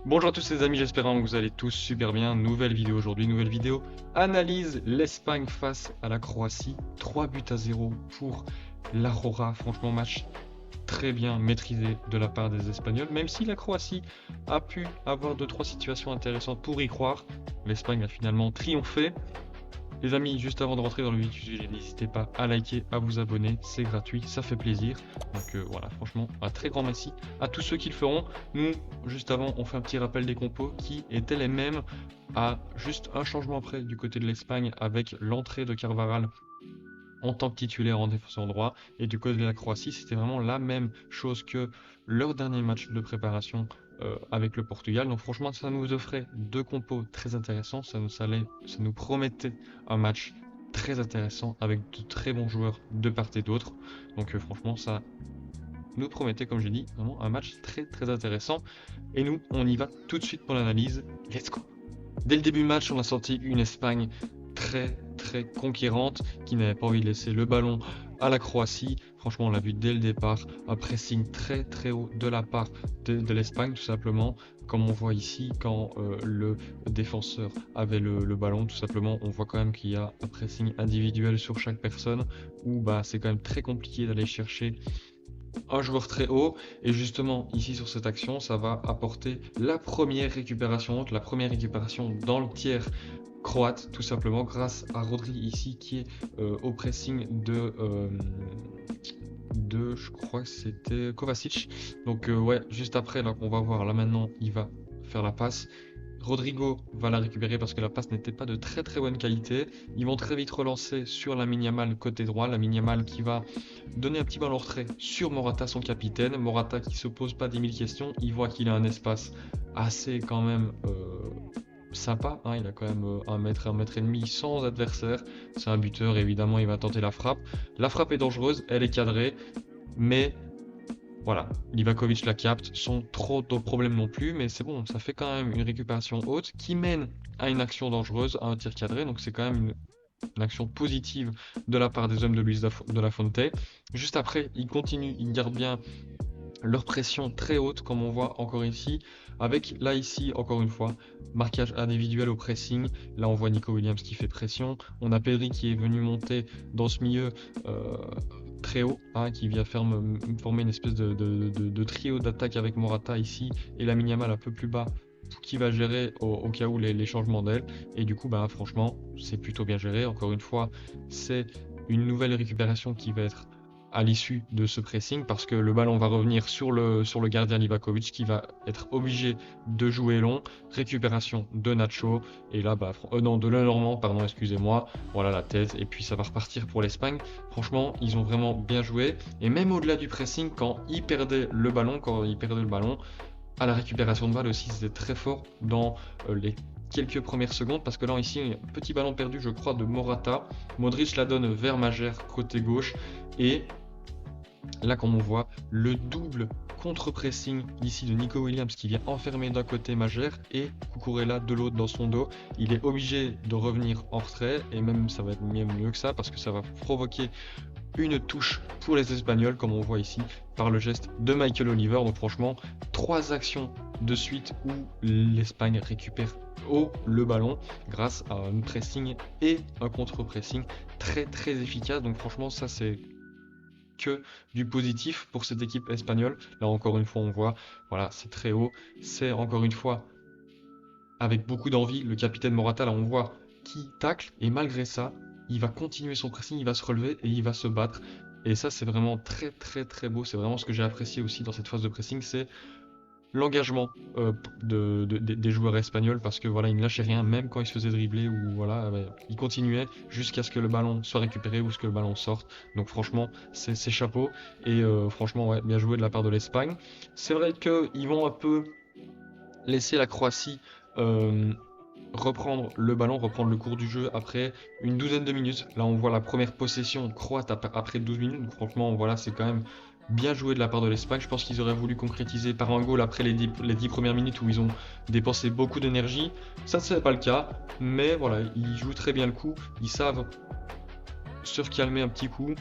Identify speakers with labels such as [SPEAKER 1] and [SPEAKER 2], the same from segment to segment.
[SPEAKER 1] Bonjour à tous les amis, j'espère que vous allez tous super bien. Nouvelle vidéo aujourd'hui, nouvelle vidéo. Analyse l'Espagne face à la Croatie. 3 buts à 0 pour l'Aurora. Franchement, match très bien maîtrisé de la part des Espagnols. Même si la Croatie a pu avoir 2-3 situations intéressantes pour y croire, l'Espagne a finalement triomphé. Les amis, juste avant de rentrer dans le vif du sujet, n'hésitez pas à liker, à vous abonner, c'est gratuit, ça fait plaisir. Donc voilà, franchement, un très grand merci à tous ceux qui le feront. Nous, juste avant, on fait un petit rappel des compos qui étaient les mêmes à juste un changement près du côté de l'Espagne avec l'entrée de Carvajal en tant que titulaire en défenseur droit. Et du côté de la Croatie, c'était vraiment la même chose que leur dernier match de préparation avec le Portugal. Donc franchement, ça nous offrait deux compos très intéressants. Ça nous promettait un match très intéressant avec de très bons joueurs de part et d'autre. Donc franchement, ça nous promettait, comme j'ai dit, vraiment un match très très intéressant. Et nous, on y va tout de suite pour l'analyse. Let's go! Dès le début du match, on a senti une Espagne très très conquérante qui n'avait pas envie de laisser le ballon à la Croatie. Franchement, on l'a vu dès le départ, un pressing très très haut de la part de l'Espagne tout simplement. Comme on voit ici, quand le défenseur avait le ballon, tout simplement, on voit quand même qu'il y a un pressing individuel sur chaque personne où bah, c'est quand même très compliqué d'aller chercher un joueur très haut. Et justement, ici sur cette action, ça va apporter la première récupération dans le tiers croate, tout simplement grâce à Rodri ici qui est au pressing de je crois que c'était Kovacic. Donc ouais, juste après, là qu'on va voir, là maintenant, il va faire la passe. Rodrigo va la récupérer parce que la passe n'était pas de très très bonne qualité. Ils vont très vite relancer sur Lamine Yamal côté droit. Lamine Yamal qui va donner un petit ballon retrait sur Morata, son capitaine. Morata qui se pose pas 10 000 questions. Il voit qu'il a un espace assez quand même sympa. Hein. Il a quand même 1 mètre et demi sans adversaire. C'est un buteur, évidemment, il va tenter la frappe. La frappe est dangereuse, elle est cadrée. Mais voilà, Livakovic la capte, sans trop de problèmes non plus, mais c'est bon, ça fait quand même une récupération haute qui mène à une action dangereuse, à un tir cadré, donc c'est quand même une action positive de la part des hommes de Luis de la Fonte. Juste après, ils continuent, ils gardent bien leur pression très haute, comme on voit encore ici, avec là ici, encore une fois, marquage individuel au pressing. Là, on voit Nico Williams qui fait pression. On a Pedri qui est venu monter dans ce milieu très haut, hein, qui vient former une espèce de trio d'attaque avec Morata ici et Lamine Yamal un peu plus bas qui va gérer au cas où les changements d'aile. Et du coup, bah, franchement, c'est plutôt bien géré. Encore une fois, c'est une nouvelle récupération qui va être à l'issue de ce pressing parce que le ballon va revenir sur le gardien Livakovic qui va être obligé de jouer long. Récupération de Nacho et là bah non, de Lenormand, pardon, excusez-moi. Voilà la tête et puis ça va repartir pour l'Espagne. Franchement, ils ont vraiment bien joué et même au-delà du pressing quand ils perdaient le ballon, à la récupération de balle aussi, c'était très fort dans les quelques premières secondes parce que là ici, un petit ballon perdu je crois de Morata. Modric la donne vers Magère côté gauche et là, comme on voit, le double contre-pressing ici de Nico Williams qui vient enfermer d'un côté Magère et Cucurella de l'autre dans son dos. Il est obligé de revenir en retrait et même ça va être mieux que ça parce que ça va provoquer une touche pour les Espagnols comme on voit ici par le geste de Michael Oliver. Donc franchement, 3 actions de suite où l'Espagne récupère haut le ballon grâce à un pressing et un contre-pressing très très efficace. Donc franchement, ça c'est que du positif pour cette équipe espagnole. Là encore une fois on voit, voilà, c'est très haut, c'est encore une fois avec beaucoup d'envie, le capitaine Morata là on voit qui tacle et malgré ça il va continuer son pressing, il va se relever et il va se battre et ça c'est vraiment très très très beau, c'est vraiment ce que j'ai apprécié aussi dans cette phase de pressing, c'est l'engagement des joueurs espagnols parce que voilà, ils ne lâchaient rien même quand ils se faisaient dribbler ou voilà, ils continuaient jusqu'à ce que le ballon soit récupéré ou ce que le ballon sorte. Donc franchement, c'est chapeau et franchement ouais, bien joué de la part de l'Espagne. C'est vrai qu'ils vont un peu laisser la Croatie reprendre le ballon, reprendre le cours du jeu après une douzaine de minutes. Là, on voit la première possession croate après 12 minutes. Donc, franchement, voilà, c'est quand même bien joué de la part de l'Espagne. Je pense qu'ils auraient voulu concrétiser par un goal après les 10 premières minutes où ils ont dépensé beaucoup d'énergie. Ça, ce n'est pas le cas. Mais voilà, ils jouent très bien le coup. Ils savent se calmer un petit coup,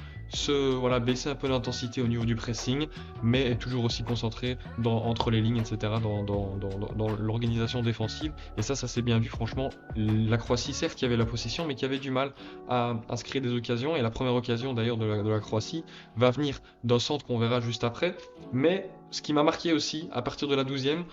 [SPEAKER 1] voilà, baisser un peu l'intensité au niveau du pressing, mais être toujours aussi concentré entre les lignes, etc., dans l'organisation défensive. Et ça s'est bien vu, franchement. La Croatie, certes, qui avait la possession, mais qui avait du mal à se créer des occasions. Et la première occasion, d'ailleurs, de la Croatie va venir d'un centre qu'on verra juste après. Mais ce qui m'a marqué aussi, à partir de la 12e,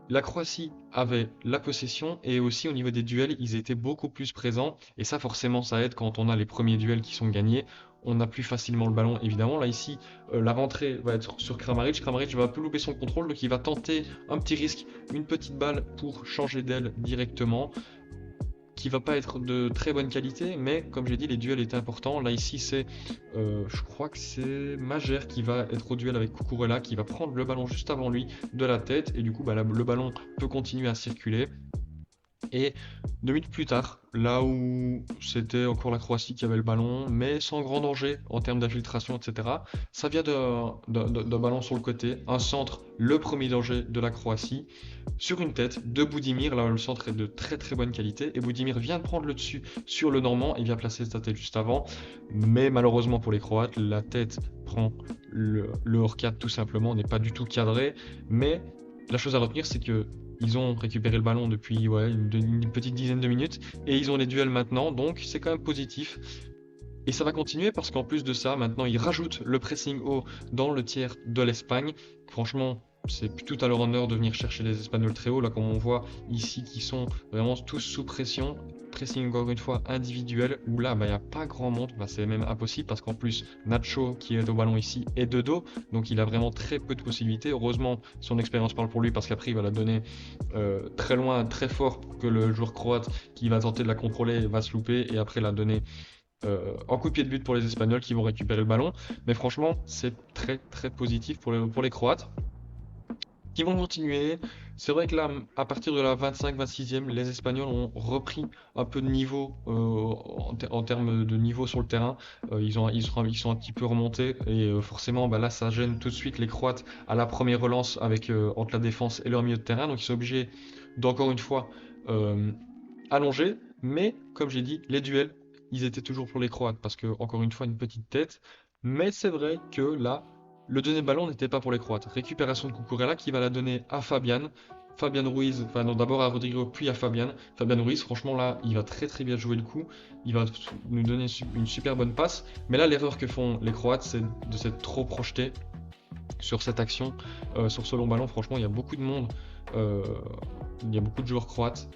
[SPEAKER 1] la Croatie avait la possession et aussi au niveau des duels, ils étaient beaucoup plus présents. Et ça, forcément, ça aide quand on a les premiers duels qui sont gagnés. On a plus facilement le ballon, évidemment. Là, ici, la rentrée va être sur Kramaric. Kramaric va un peu louper son contrôle, donc il va tenter un petit risque, une petite balle pour changer d'aile directement, qui va pas être de très bonne qualité, mais comme j'ai dit, les duels étaient importants. Là, ici, je crois que c'est Majer qui va être au duel avec Cucurella, qui va prendre le ballon juste avant lui de la tête, et du coup, bah, le ballon peut continuer à circuler. Et 2 minutes plus tard, là où c'était encore la Croatie qui avait le ballon, mais sans grand danger en termes d'infiltration, etc., ça vient d'un ballon sur le côté, un centre, le premier danger de la Croatie, sur une tête de Budimir, là où le centre est de très très bonne qualité, et Budimir vient de prendre le dessus sur le Normand et vient placer sa tête juste avant, mais malheureusement pour les Croates, la tête prend le hors-cadre tout simplement, n'est pas du tout cadré, mais la chose à retenir, c'est que ils ont récupéré le ballon depuis une petite dizaine de minutes et ils ont les duels maintenant, donc c'est quand même positif. Et ça va continuer parce qu'en plus de ça, maintenant ils rajoutent le pressing haut dans le tiers de l'Espagne. Franchement, c'est tout à leur honneur de venir chercher les Espagnols très haut, là comme on voit ici, qui sont vraiment tous sous pression. Pressing encore une fois individuel, où là, il n'y a pas grand monde, c'est même impossible parce qu'en plus, Nacho qui est au ballon ici est de dos, donc il a vraiment très peu de possibilités. Heureusement, son expérience parle pour lui parce qu'après, il va la donner très loin, très fort, pour que le joueur croate qui va tenter de la contrôler va se louper et après la donner en coup de pied de but pour les Espagnols qui vont récupérer le ballon. Mais franchement, c'est très très positif pour les Croates qui vont continuer. C'est vrai que là, à partir de la 25-26e, les Espagnols ont repris un peu de niveau en termes de niveau sur le terrain. Ils sont un petit peu remontés et forcément, là, ça gêne tout de suite les Croates à la première relance avec entre la défense et leur milieu de terrain. Donc, ils sont obligés d'encore une fois euh, allonger. Mais comme j'ai dit, les duels, ils étaient toujours pour les Croates parce que, encore une fois, une petite tête. Mais c'est vrai que là, le deuxième ballon n'était pas pour les Croates. Récupération de Cucurella qui va la donner à Fabian. Fabian Ruiz, enfin non, d'abord à Rodrigo puis à Fabian. Fabian Ruiz, franchement là, il va très très bien jouer le coup. Il va nous donner une super bonne passe. Mais là, l'erreur que font les Croates, c'est de s'être trop projetés sur cette action, sur ce long ballon. Franchement, il y a beaucoup de monde. euh, il y a beaucoup de joueurs croates.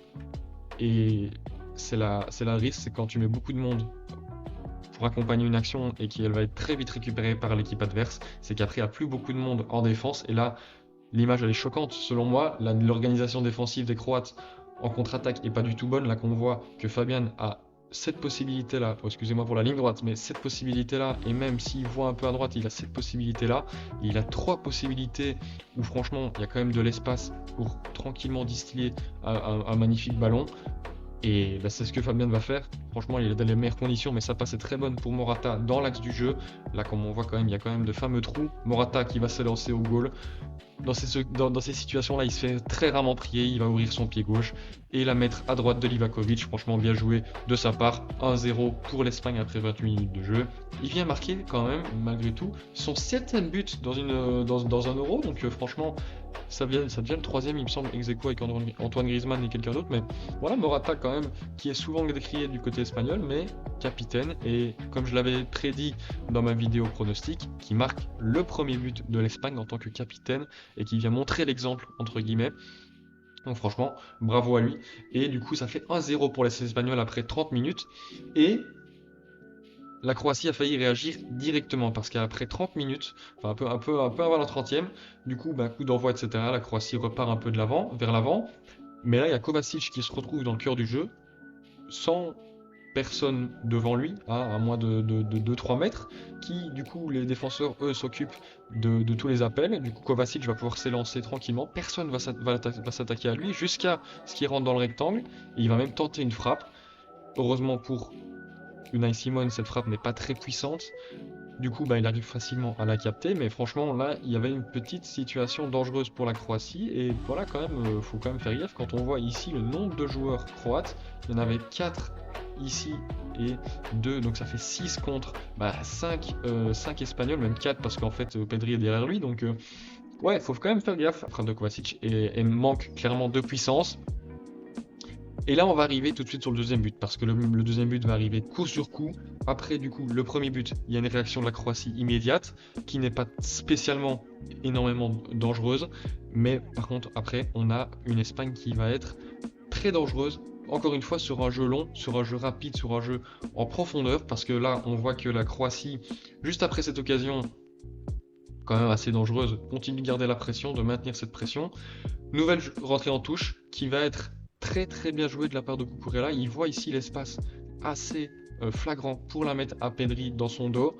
[SPEAKER 1] Et c'est la risque, c'est quand tu mets beaucoup de monde pour accompagner une action et qu'elle va être très vite récupérée par l'équipe adverse, c'est qu'après il n'y a plus beaucoup de monde en défense et là l'image elle est choquante. Selon moi, l'organisation défensive des Croates en contre-attaque est pas du tout bonne. Là qu'on voit que Fabian a cette possibilité là, excusez-moi pour la ligne droite, mais cette possibilité là, et même s'il voit un peu à droite, il a cette possibilité là, il a trois possibilités où franchement il y a quand même de l'espace pour tranquillement distiller un magnifique ballon. Et c'est ce que Fabien va faire. Franchement, il est dans les meilleures conditions, mais sa passe est très bonne pour Morata dans l'axe du jeu. Là, comme on voit quand même, il y a quand même de fameux trous. Morata qui va se lancer au goal. Dans ces situations-là, il se fait très rarement prier. Il va ouvrir son pied gauche et la mettre à droite de Livakovic. Franchement, bien joué de sa part. 1-0 pour l'Espagne après 28 minutes de jeu. Il vient marquer quand même, malgré tout, son 7e but dans un euro. Donc franchement, ça devient le troisième, il me semble, ex aequo avec Antoine Griezmann et quelqu'un d'autre. Mais voilà, Morata quand même, qui est souvent décrié du côté espagnol, mais capitaine. Et comme je l'avais prédit dans ma vidéo pronostic, qui marque le premier but de l'Espagne en tant que capitaine et qui vient montrer l'exemple, entre guillemets. Donc franchement, bravo à lui. Et du coup, ça fait 1-0 pour les Espagnols après 30 minutes. Et la Croatie a failli réagir directement parce qu'après 30 minutes, enfin un peu avant la 30e, du coup, coup d'envoi, etc., la Croatie repart un peu vers l'avant. Mais là, il y a Kovacic qui se retrouve dans le cœur du jeu, sans personne devant lui, à moins de 2-3 mètres, qui, du coup, les défenseurs, eux, s'occupent de tous les appels. Du coup, Kovacic va pouvoir s'élancer tranquillement, personne va s'attaquer à lui, jusqu'à ce qu'il rentre dans le rectangle, et il va même tenter une frappe. Heureusement pour Unai Simon, cette frappe n'est pas très puissante. Du coup, il arrive facilement à la capter, mais franchement, là, il y avait une petite situation dangereuse pour la Croatie, et voilà, quand même, faut quand même faire gaffe. Quand on voit ici le nombre de joueurs croates, il y en avait 4 ici et 2, donc ça fait 6 contre 5 Espagnols, même 4 parce qu'en fait Pedri est derrière lui, donc ouais, il faut quand même faire gaffe. La frappe de Kovacic et manque clairement de puissance. Et là, on va arriver tout de suite sur le deuxième but, parce que le deuxième but va arriver coup sur coup. Après, du coup, le premier but, il y a une réaction de la Croatie immédiate, qui n'est pas spécialement énormément dangereuse. Mais par contre, après, on a une Espagne qui va être très dangereuse. Encore une fois, sur un jeu long, sur un jeu rapide, sur un jeu en profondeur, parce que là, on voit que la Croatie, juste après cette occasion, quand même assez dangereuse, continue de garder la pression, de maintenir cette pression. Nouvelle rentrée en touche qui va être très très bien jouée de la part de Cucurella. Il voit ici l'espace assez flagrant pour la mettre à Pedri dans son dos.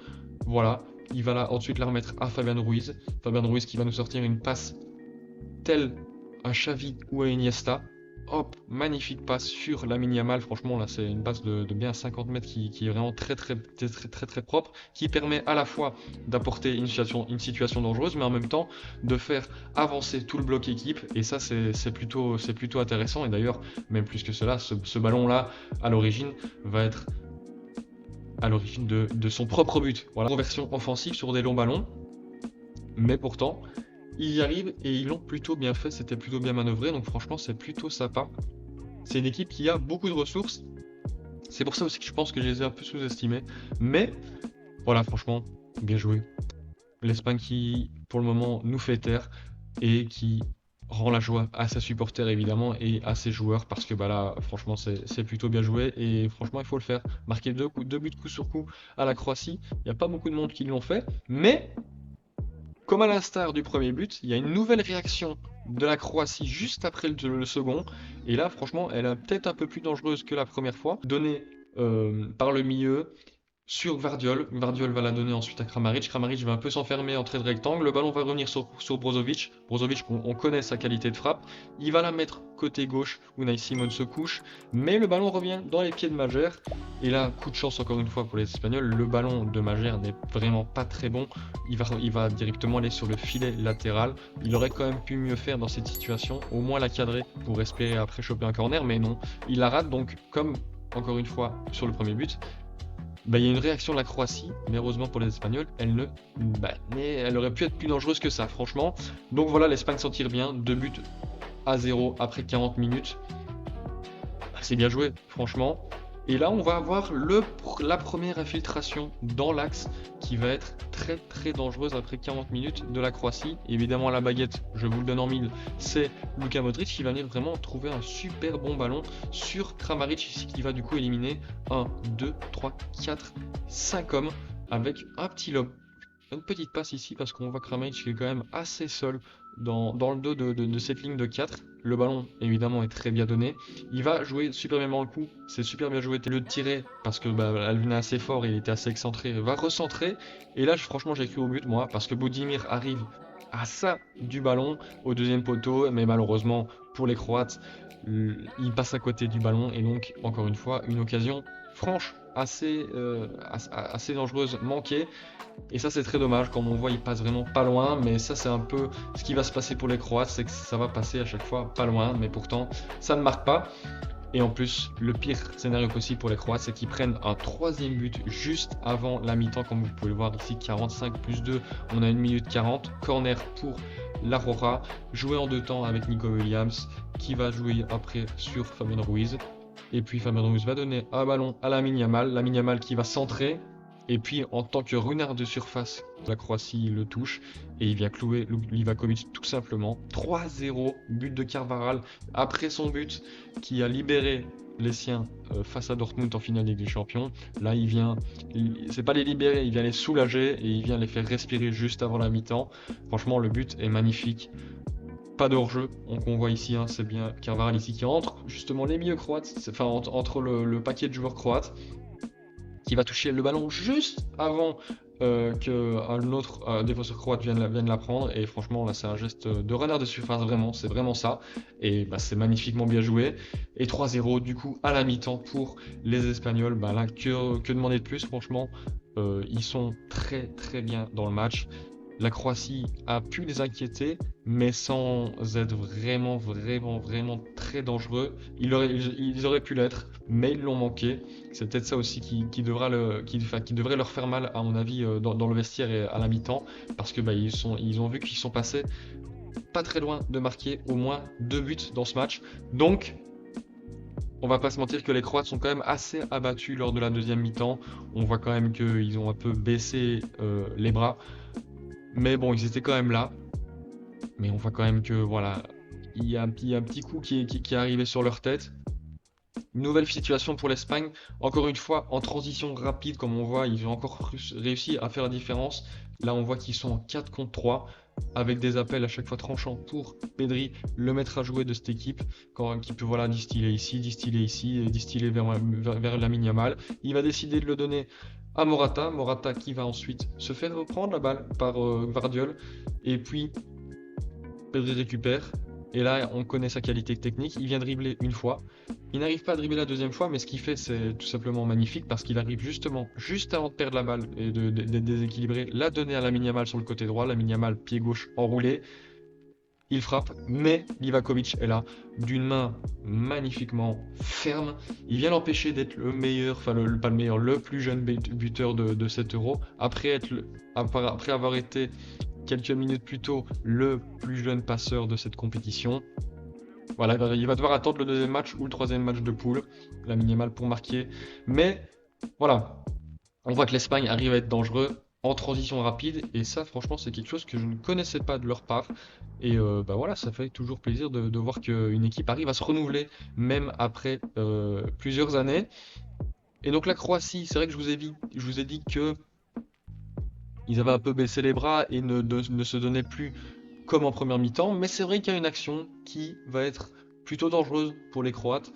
[SPEAKER 1] Voilà, il va ensuite la remettre à Fabian Ruiz. Fabian Ruiz qui va nous sortir une passe telle à Xavi ou à Iniesta. Hop, magnifique passe sur Lamine Yamal. Franchement, là, c'est une passe de bien 50 mètres qui est vraiment très propre, qui permet à la fois d'apporter une situation dangereuse, mais en même temps de faire avancer tout le bloc équipe. Et ça, c'est plutôt intéressant. Et d'ailleurs, même plus que cela, ce ballon-là, à l'origine, va être à l'origine de son propre but. Voilà, conversion offensive sur des longs ballons. Mais pourtant, ils y arrivent et ils l'ont plutôt bien fait, c'était plutôt bien manœuvré, donc franchement c'est plutôt sympa. C'est une équipe qui a beaucoup de ressources, c'est pour ça aussi que je pense que je les ai un peu sous-estimés, mais voilà, franchement, bien joué. L'Espagne qui, pour le moment, nous fait taire et qui rend la joie à ses supporters évidemment et à ses joueurs, parce que là, franchement, c'est plutôt bien joué et franchement, il faut le faire. Marquer deux buts coup sur coup à la Croatie, il n'y a pas beaucoup de monde qui l'ont fait, mais comme à l'instar du premier but, il y a une nouvelle réaction de la Croatie juste après le second. Et là, franchement, elle est peut-être un peu plus dangereuse que la première fois. Donnée par le milieu sur Gvardiol. Gvardiol va la donner ensuite à Kramaric. Kramaric va un peu s'enfermer en trait de rectangle. Le ballon va revenir sur Brozovic. Brozovic, on connaît sa qualité de frappe. Il va la mettre côté gauche. Unai Simon se couche. Mais le ballon revient dans les pieds de Majer. Et là, coup de chance encore une fois pour les Espagnols. Le ballon de Majer n'est vraiment pas très bon. Il va directement aller sur le filet latéral. Il aurait quand même pu mieux faire dans cette situation. Au moins la cadrer pour espérer après choper un corner. Mais non, il la rate. Donc, comme encore une fois sur le premier but, il y a une réaction de la Croatie, mais heureusement pour les Espagnols, elle aurait pu être plus dangereuse que ça, franchement. Donc voilà, l'Espagne s'en tire bien, 2 buts à 0 après 40 minutes. C'est bien joué, franchement. Et là, on va avoir la première infiltration dans l'axe qui va être très très dangereuse après 40 minutes de la Croatie. Évidemment, la baguette, je vous le donne en mille, c'est Luka Modric qui va venir vraiment trouver un super bon ballon sur Kramaric ici, qui va du coup éliminer 1, 2, 3, 4, 5 hommes avec un petit lob. Une petite passe ici parce qu'on voit Kramaric qui est quand même assez seul dans le dos de cette ligne de 4. Le ballon évidemment est très bien donné. Il va jouer super bien le coup. C'est super bien joué. Le tirer parce que elle venait assez fort, il était assez excentré. Va recentrer. Et là franchement j'ai cru au but moi parce que Budimir arrive à ça du ballon au deuxième poteau. Mais malheureusement pour les Croates, il passe à côté du ballon. Et donc encore une fois une occasion franche assez dangereuse manquée. Et ça c'est très dommage, comme on voit il passe vraiment pas loin, mais ça c'est un peu ce qui va se passer pour les Croates, c'est que ça va passer à chaque fois pas loin, mais pourtant ça ne marque pas. Et en plus, le pire scénario possible pour les Croates, c'est qu'ils prennent un troisième but juste avant la mi-temps, comme vous pouvez le voir ici, 45 plus 2, on a 1 minute 40, corner pour l'Aurora, joué en 2 temps avec Nico Williams, qui va jouer après sur Fabian Ruiz. Et puis Fabian Ruiz va donner un ballon à Lamine Yamal qui va centrer. Et puis en tant que renard de surface, la Croatie le touche et il vient clouer Livakovic tout simplement. 3-0, but de Carvajal après son but qui a libéré les siens face à Dortmund en finale Ligue des Champions. Là c'est pas les libérer, il vient les soulager et il vient les faire respirer juste avant la mi-temps. Franchement le but est magnifique. Pas de hors-jeu, donc on voit ici, c'est bien Carvajal ici qui entre justement les milieux croates, entre le paquet de joueurs croates, qui va toucher le ballon juste avant qu'un autre défenseur croate vienne la prendre. Et franchement, là, c'est un geste de renard de surface, vraiment, c'est vraiment ça. Et c'est magnifiquement bien joué. Et 3-0, du coup, à la mi-temps pour les Espagnols. Là, que demander de plus, franchement, ils sont très très bien dans le match. La Croatie a pu les inquiéter, mais sans être vraiment très dangereux. Ils auraient pu l'être, mais ils l'ont manqué. C'est peut-être ça aussi qui devrait leur faire mal, à mon avis, dans le vestiaire et à la mi-temps, parce que bah, ils ont vu qu'ils sont passés pas très loin de marquer au moins 2 buts dans ce match. Donc, on va pas se mentir que les Croates sont quand même assez abattus lors de la deuxième mi-temps. On voit quand même qu'ils ont un peu baissé les bras. Mais bon, ils étaient quand même là. Mais on voit quand même que voilà, il y a un petit coup qui est arrivé sur leur tête. Nouvelle situation pour l'Espagne. Encore une fois, en transition rapide, comme on voit, ils ont encore réussi à faire la différence. Là, on voit qu'ils sont en 4 contre 3, avec des appels à chaque fois tranchants pour Pedri, le maître à jouer de cette équipe, qui peut voilà, distiller ici, et distiller vers Lamine Yamal. Il va décider de le donner à Morata. Morata qui va ensuite se faire reprendre la balle par Gvardiol. Et puis, Pedri récupère. Et là, on connaît sa qualité technique. Il vient dribbler une fois. Il n'arrive pas à dribbler la deuxième fois, mais ce qu'il fait, c'est tout simplement magnifique parce qu'il arrive justement, juste avant de perdre la balle et d'être déséquilibré, la donner à Lamine Yamal sur le côté droit. Lamine Yamal, pied gauche enroulé. Il frappe, mais Livakovic est là, d'une main magnifiquement ferme. Il vient l'empêcher d'être le meilleur, enfin pas le meilleur, le plus jeune buteur de cet Euro. Après avoir été quelques minutes plus tôt le plus jeune passeur de cette compétition. Voilà, il va devoir attendre le deuxième match ou le troisième match de poule, la minimale pour marquer. Mais voilà, on voit que l'Espagne arrive à être dangereux en transition rapide. Et ça, franchement, c'est quelque chose que je ne connaissais pas de leur part. Et bah voilà, ça fait toujours plaisir de voir qu'une équipe arrive à se renouveler, même après plusieurs années. Et donc la Croatie, c'est vrai que je vous ai dit que ils avaient un peu baissé les bras et ne se donnaient plus comme en première mi-temps, mais c'est vrai qu'il y a une action qui va être plutôt dangereuse pour les Croates,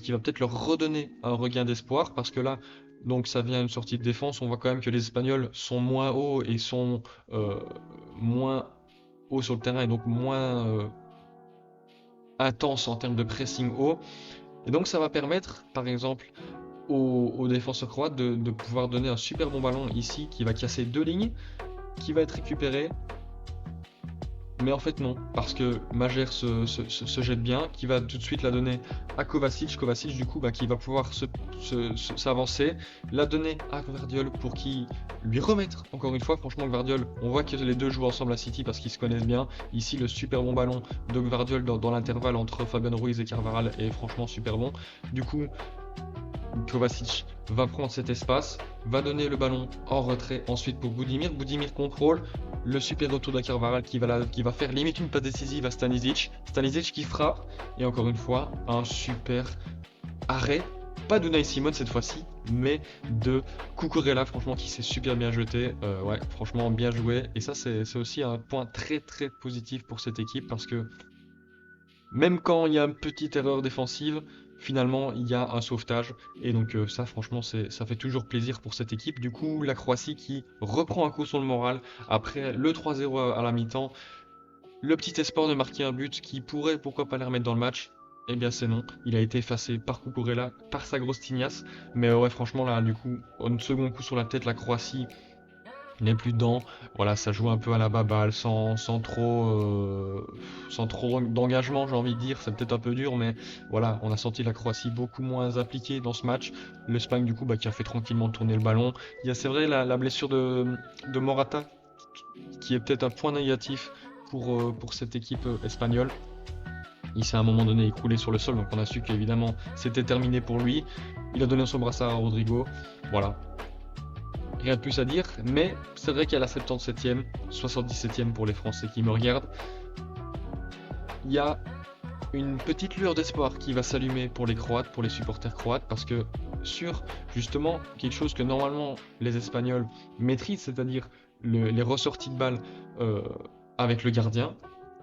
[SPEAKER 1] qui va peut-être leur redonner un regain d'espoir, parce que là, donc ça vient une sortie de défense, on voit quand même que les Espagnols sont moins hauts et sont moins hauts sur le terrain et donc moins intenses en termes de pressing haut. Et donc ça va permettre, par exemple, aux défenseurs croates de pouvoir donner un super bon ballon ici qui va casser 2 lignes, qui va être récupéré. Mais en fait non, parce que Majer se jette bien, qui va tout de suite la donner à Kovacic. Kovacic du coup qui va pouvoir s'avancer, la donner à Gvardiol pour qu'il lui remette encore une fois. Franchement Gvardiol, on voit que les deux jouent ensemble à City parce qu'ils se connaissent bien. Ici le super bon ballon de Gvardiol dans l'intervalle entre Fabian Ruiz et Carvajal est franchement super bon. Du coup Kovacic va prendre cet espace, va donner le ballon en retrait ensuite pour Budimir. Budimir contrôle le super retour de Carvajal qui va faire limite une passe décisive à Stanisic. Stanisic qui frappe et encore une fois un super arrêt. Pas d'Unai Simon cette fois-ci, mais de Cucurella, franchement, qui s'est super bien jeté. Ouais, franchement, bien joué. Et ça, c'est aussi un point très très positif pour cette équipe parce que même quand il y a une petite erreur défensive, finalement, il y a un sauvetage. Et donc ça, franchement, ça fait toujours plaisir pour cette équipe. Du coup, la Croatie qui reprend un coup sur le moral après le 3-0 à la mi-temps. Le petit espoir de marquer un but qui pourrait, pourquoi pas, les remettre dans le match. Eh bien c'est non, il a été effacé par Cucurella, par sa grosse tignasse. Mais ouais, franchement, là, du coup, un second coup sur la tête, la Croatie n'est plus dedans. Voilà, ça joue un peu à la baballe, sans trop d'engagement, j'ai envie de dire. C'est peut-être un peu dur, mais voilà, on a senti la Croatie beaucoup moins appliquée dans ce match. L'Espagne, du coup, qui a fait tranquillement tourner le ballon. Il y a, c'est vrai, la blessure de Morata, qui est peut-être un point négatif pour cette équipe espagnole. Il s'est à un moment donné écroulé sur le sol, donc on a su qu'évidemment c'était terminé pour lui. Il a donné son brassard à Rodrigo. Voilà. Rien de plus à dire, mais c'est vrai qu'à la 77e, 77e pour les Français qui me regardent, il y a une petite lueur d'espoir qui va s'allumer pour les Croates, pour les supporters croates, parce que sur justement quelque chose que normalement les Espagnols maîtrisent, c'est-à-dire les ressorties de balles avec le gardien,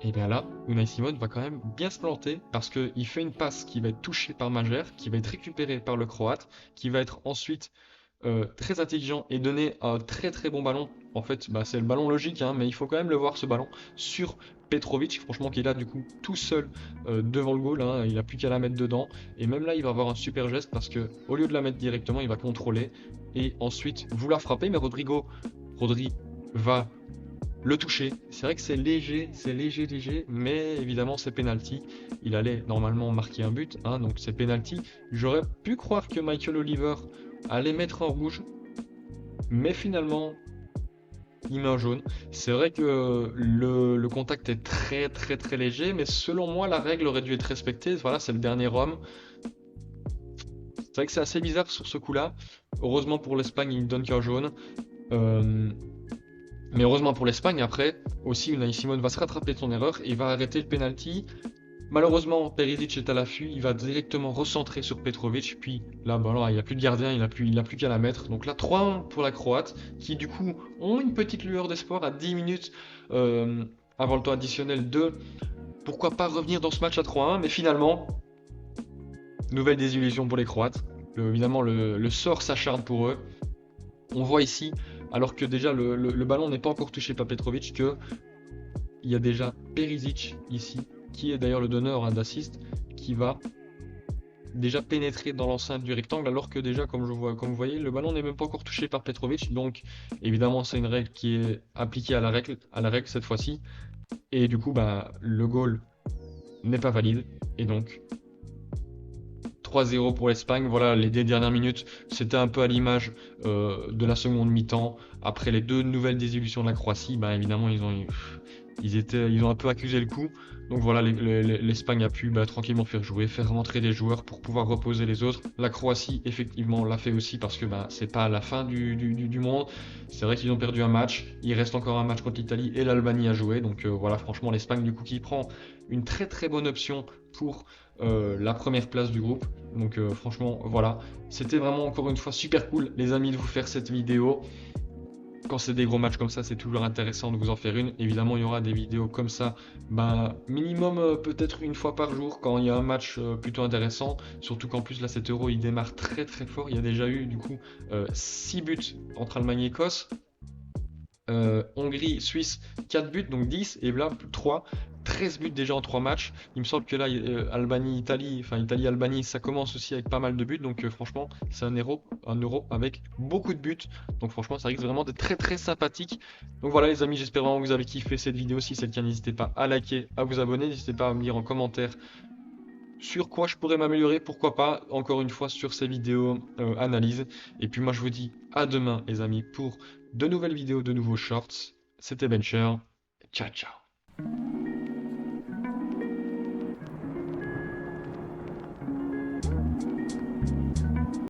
[SPEAKER 1] et bien là, Unai Simon va quand même bien se planter parce qu'il fait une passe qui va être touchée par Majer, qui va être récupérée par le Croate, qui va être ensuite très intelligent et donner un très très bon ballon. En fait, c'est le ballon logique, hein, mais il faut quand même le voir ce ballon sur Petrovic, franchement, qui est là du coup tout seul devant le goal, hein, il n'a plus qu'à la mettre dedans. Et même là, il va avoir un super geste parce que au lieu de la mettre directement, il va contrôler et ensuite vouloir frapper. Mais Rodri va le toucher. C'est vrai que c'est léger, mais évidemment c'est penalty. Il allait normalement marquer un but, hein, donc c'est penalty. J'aurais pu croire que Michael Oliver allait mettre un rouge, mais finalement il met un jaune. C'est vrai que le contact est très léger, mais selon moi la règle aurait dû être respectée. Voilà, c'est le dernier homme. C'est vrai que c'est assez bizarre sur ce coup-là. Heureusement pour l'Espagne, il ne donne qu'un jaune. Euh, Mais heureusement pour l'Espagne, après, aussi Unai Simon va se rattraper de son erreur et va arrêter le penalty. Malheureusement, Perisic est à l'affût, il va directement recentrer sur Petrovic, puis là, bah là, il n'y a plus de gardien, il a plus qu'à la mettre. Donc là, 3-1 pour la Croate, qui du coup ont une petite lueur d'espoir à 10 minutes avant le temps additionnel de pourquoi pas revenir dans ce match à 3-1, mais finalement, nouvelle désillusion pour les Croates. Évidemment, le sort s'acharne pour eux. On voit ici, alors que déjà le ballon n'est pas encore touché par Petrovic, que il y a déjà Perisic ici, qui est d'ailleurs le donneur d'assist, qui va déjà pénétrer dans l'enceinte du rectangle, alors que déjà, comme vous voyez, le ballon n'est même pas encore touché par Petrovic. Donc, évidemment, c'est une règle qui est appliquée à la règle cette fois-ci. Et du coup, bah, le goal n'est pas valide. Et donc, 3-0 pour l'Espagne. Voilà, les 2 dernières minutes, c'était un peu à l'image de la seconde mi-temps. Après les 2 nouvelles désillusions de la Croatie, bah, évidemment, ils ont un peu accusé le coup. Donc voilà, l'Espagne a pu bah, tranquillement faire jouer, faire rentrer des joueurs pour pouvoir reposer les autres. La Croatie, effectivement, l'a fait aussi parce que bah, c'est pas la fin du monde. C'est vrai qu'ils ont perdu un match. Il reste encore un match contre l'Italie et l'Albanie à jouer. Donc voilà, franchement, l'Espagne, du coup, qui prend une très bonne option pour la première place du groupe. Donc franchement, voilà. C'était vraiment encore une fois super cool, les amis, de vous faire cette vidéo. Quand c'est des gros matchs comme ça, c'est toujours intéressant de vous en faire une. Évidemment, il y aura des vidéos comme ça, bah, minimum peut-être une fois par jour quand il y a un match plutôt intéressant. Surtout qu'en plus, là, cet Euro, il démarre très fort. Il y a déjà eu, du coup, 6 buts entre Allemagne et Écosse. Hongrie, Suisse, 4 buts, donc 10, et là, 3, 13 buts déjà en 3 matchs. Il me semble que là, Albanie, Italie, enfin Italie-Albanie, ça commence aussi avec pas mal de buts, donc franchement, c'est un euro avec beaucoup de buts. Donc franchement, ça risque vraiment d'être très sympathique. Donc voilà les amis, j'espère vraiment que vous avez kiffé cette vidéo. Si c'est le cas, n'hésitez pas à liker, à vous abonner, n'hésitez pas à me dire en commentaire sur quoi je pourrais m'améliorer, pourquoi pas, encore une fois, sur ces vidéos analyse. Et puis moi, je vous dis à demain, les amis, pour de nouvelles vidéos, de nouveaux shorts. C'était Bencher. Ciao.